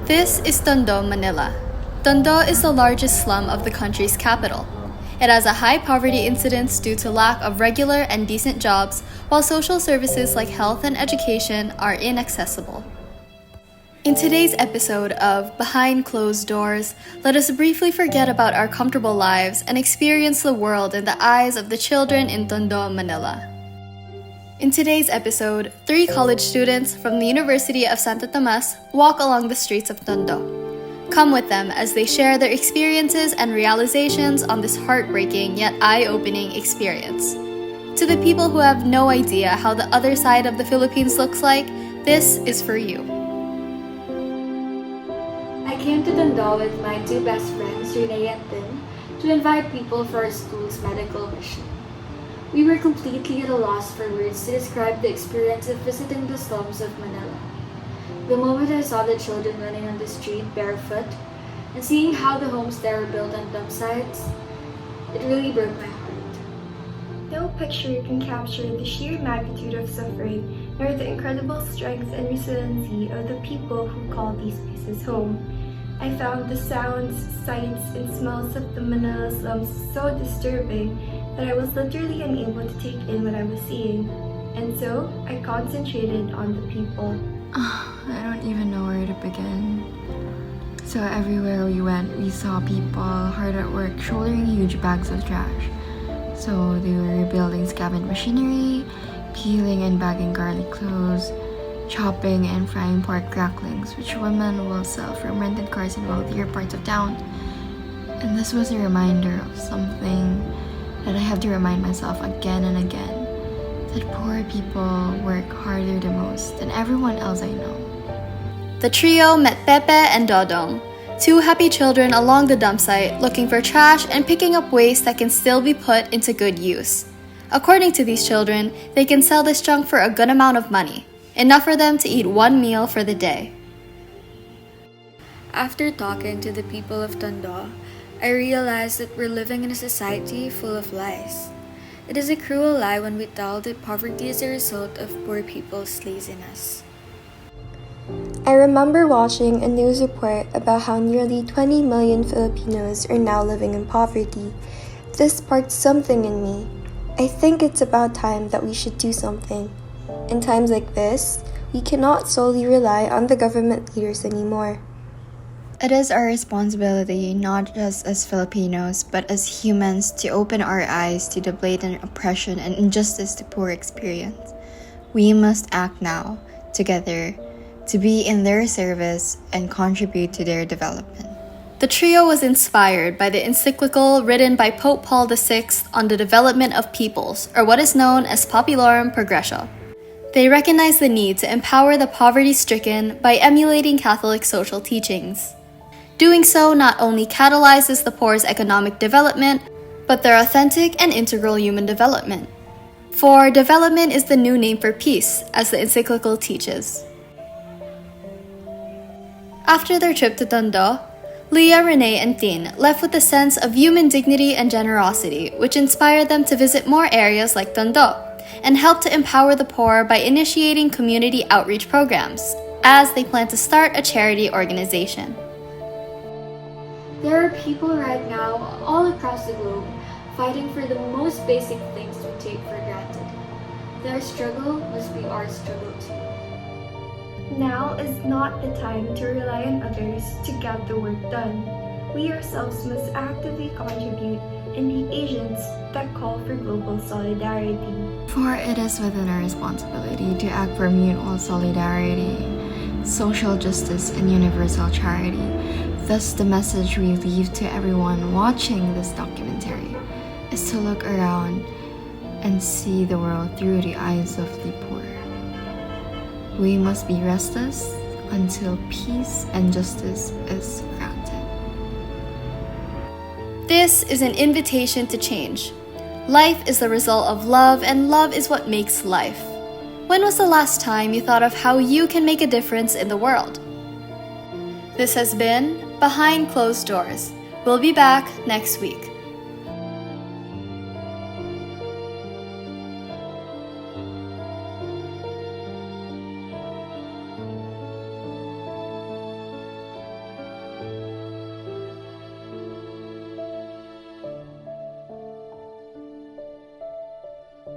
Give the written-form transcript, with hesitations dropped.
This is Tondo, Manila. Tondo is the largest slum of the country's capital. It has a high poverty incidence due to lack of regular and decent jobs, while social services like health and education are inaccessible. In today's episode of Behind Closed Doors, let us briefly forget about our comfortable lives and experience the world in the eyes of the children in Tondo, Manila. In today's episode, 3 college students from the University of Santo Tomas walk along the streets of Tondo. Come with them as they share their experiences and realizations on this heartbreaking yet eye-opening experience. To the people who have no idea how the other side of the Philippines looks like, this is for you. I came to Tondo with my 2 best friends, Renae and Belle, to invite people for our school's medical mission. We were completely at a loss for words to describe the experience of visiting the slums of Manila. The moment I saw the children running on the street barefoot and seeing how the homes there were built on dump sites, it really broke my heart. No picture can capture the sheer magnitude of suffering nor the incredible strength and resiliency of the people who call these places home. I found the sounds, sights, and smells of the Manila slums so disturbing that I was literally unable to take in what I was seeing. And so, I concentrated on the people. I don't even know where to begin. So everywhere we went, we saw people hard at work shouldering huge bags of trash. So they were rebuilding scavenged machinery, peeling and bagging garlic cloves, chopping and frying pork cracklings, which women will sell from rented cars in wealthier parts of town. And this was a reminder of something that I have to remind myself again and again, that poor people work harder the most than everyone else I know. The trio met Pepe and Dodong, 2 happy children along the dump site looking for trash and picking up waste that can still be put into good use. According to these children, they can sell this junk for a good amount of money, enough for them to eat 1 meal for the day. After talking to the people of Tondo, I realized that we're living in a society full of lies. It is a cruel lie when we tell that poverty is a result of poor people's laziness. I remember watching a news report about how nearly 20 million Filipinos are now living in poverty. This sparked something in me. I think it's about time that we should do something. In times like this, we cannot solely rely on the government leaders anymore. It is our responsibility, not just as Filipinos, but as humans, to open our eyes to the blatant oppression and injustice the poor experience. We must act now, together, to be in their service and contribute to their development. The trio was inspired by the encyclical written by Pope Paul VI on the development of peoples, or what is known as Populorum Progressio. They recognize the need to empower the poverty-stricken by emulating Catholic social teachings. Doing so not only catalyzes the poor's economic development, but their authentic and integral human development. For development is the new name for peace, as the encyclical teaches. After their trip to Tondo, Leah, Renae, and Tin left with a sense of human dignity and generosity, which inspired them to visit more areas like Tondo, and help to empower the poor by initiating community outreach programs, as they plan to start a charity organization. There are people right now all across the globe fighting for the most basic things we take for granted. Their struggle must be our struggle too. Now is not the time to rely on others to get the work done. We ourselves must actively contribute and be agents that call for global solidarity. For it is within our responsibility to act for mutual solidarity, social justice, and universal charity. Thus, the message we leave to everyone watching this documentary is to look around and see the world through the eyes of the poor. We must be restless until peace and justice is granted. This is an invitation to change. Life is the result of love, and love is what makes life. When was the last time you thought of how you can make a difference in the world? This has been Behind Closed Doors. We'll be back next week.